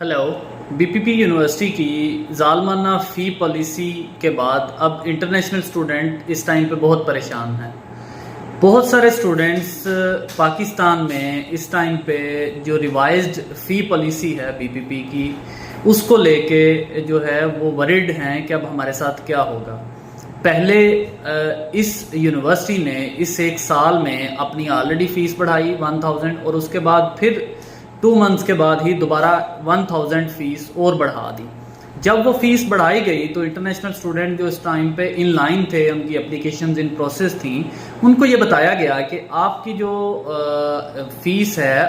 Hello. BPP university की जालमाना फ़ी policy के बाद अब इंटरनेशनल स्टूडेंट इस टाइम पे बहुत परेशान हैं। बहुत सारे स्टूडेंट्स पाकिस्तान में इस टाइम पे जो रिवाइज्ड फ़ी पॉलिसी है बीपीपी की, उसको लेके जो है वो वरिड हैं कि अब हमारे साथ क्या होगा। पहले इस यूनिवर्सिटी ने इस एक साल में अपनी ऑलरेडी फ़ीस बढ़ाई 1000 और उसके बाद फिर 2 मंथ्स के बाद ही दोबारा 1000 फीस और बढ़ा दी। जब वो फीस बढ़ाई गई तो इंटरनेशनल स्टूडेंट जो इस टाइम पे इन लाइन थे, उनकी एप्लीकेशंस इन प्रोसेस थी, उनको ये बताया गया कि आपकी जो फीस है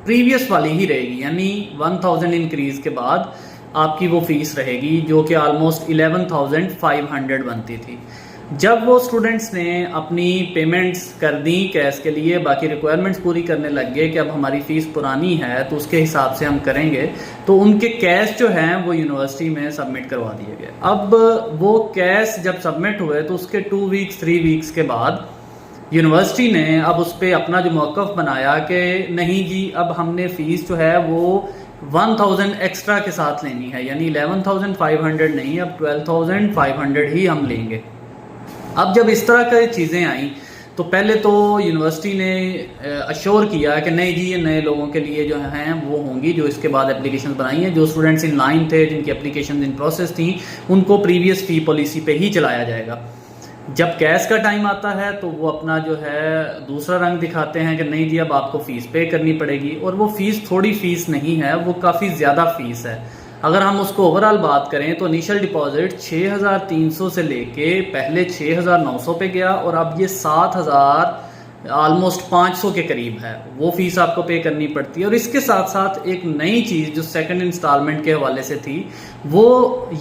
प्रीवियस वाली ही रहेगी, यानी 1000 इंक्रीज के बाद आपकी वो फीस रहेगी जो कि ऑलमोस्ट 11500 बनती थी। जब वो स्टूडेंट्स ने अपनी पेमेंट्स कर दी कैश के लिए, बाकी रिक्वायरमेंट्स पूरी करने लग गए कि अब हमारी फ़ीस पुरानी है तो उसके हिसाब से हम करेंगे, तो उनके कैश जो हैं वो यूनिवर्सिटी में सबमिट करवा दिए गए। अब वो कैश जब सबमिट हुए तो उसके 2 वीक्स 3 वीक्स के बाद यूनिवर्सिटी ने अब उस पर अपना जो मौक़िफ़ बनाया कि नहीं जी, अब हमने फ़ीस जो है वो 1000 एक्स्ट्रा के साथ लेनी है, यानी 11500 नहीं, अब 12500 ही हम लेंगे। अब जब इस तरह की चीज़ें आई तो पहले तो यूनिवर्सिटी ने अश्योर किया कि नहीं जी, ये नए लोगों के लिए जो हैं वो होंगी जो इसके बाद एप्लीकेशन बनाई हैं। जो स्टूडेंट्स इन लाइन थे, जिनकी एप्लीकेशन इन प्रोसेस थी, उनको प्रीवियस फ़ी पॉलिसी पे ही चलाया जाएगा। जब कैश का टाइम आता है तो वो अपना जो है दूसरा रंग दिखाते हैं कि नहीं जी, अब आपको फ़ीस पे करनी पड़ेगी। और वो फ़ीस थोड़ी फ़ीस नहीं है, वो काफ़ी ज़्यादा फ़ीस है। अगर हम उसको ओवरऑल बात करें तो इनिशियल डिपॉजिट 6300 से लेके पहले 6900 पे गया और अब ये 7000 ऑलमोस्ट 500 के करीब है, वो फीस आपको पे करनी पड़ती है। और इसके साथ साथ एक नई चीज़ जो सेकंड इंस्टॉलमेंट के हवाले से थी वो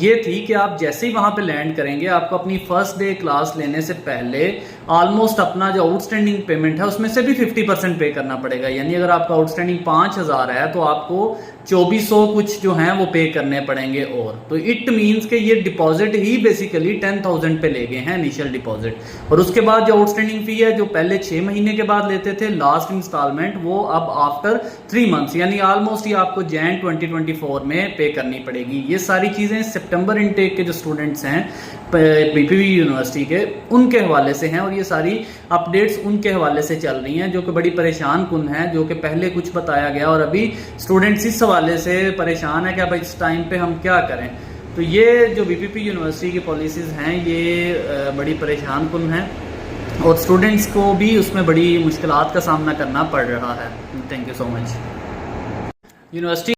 ये थी कि आप जैसे ही वहाँ पे लैंड करेंगे आपको अपनी फर्स्ट डे क्लास लेने से पहले ऑलमोस्ट अपना जो आउटस्टैंडिंग पेमेंट है उसमें से भी 50% पे करना पड़ेगा। यानी अगर आपका आउटस्टैंडिंग 5000 है तो आपको 2400 कुछ जो हैं वो पे करने पड़ेंगे। और तो इट मीन्स कि ये डिपॉजिट ही बेसिकली 10000 पे ले गए हैं इनिशियल डिपॉजिट। और उसके बाद जो आउटस्टैंडिंग फ़ी है जो पहले 6 महीने के बाद लेते थे लास्ट इंस्टॉलमेंट, वो अब आफ्टर 3 मंथ्स यानी ऑलमोस्ट ये आपको जैन 2024 में पे करनी पड़ेगी। ये सारी चीज़ें सितंबर इनटेक के जो स्टूडेंट्स हैं बीपीपी यूनिवर्सिटी के, उनके हवाले से हैं और ये सारी अपडेट्स उनके हवाले से चल रही हैं जो कि बड़ी परेशान कुन है। जो कि पहले कुछ बताया गया और अभी स्टूडेंट्स इस हवाले से परेशान है कि अब इस टाइम पे हम क्या करें। तो ये जो बीपीपी यूनिवर्सिटी की पॉलिसीज़ हैं ये बड़ी परेशान कुन हैं और स्टूडेंट्स को भी उसमें बड़ी मुश्किलात का सामना करना पड़ रहा है। Thank you so much. University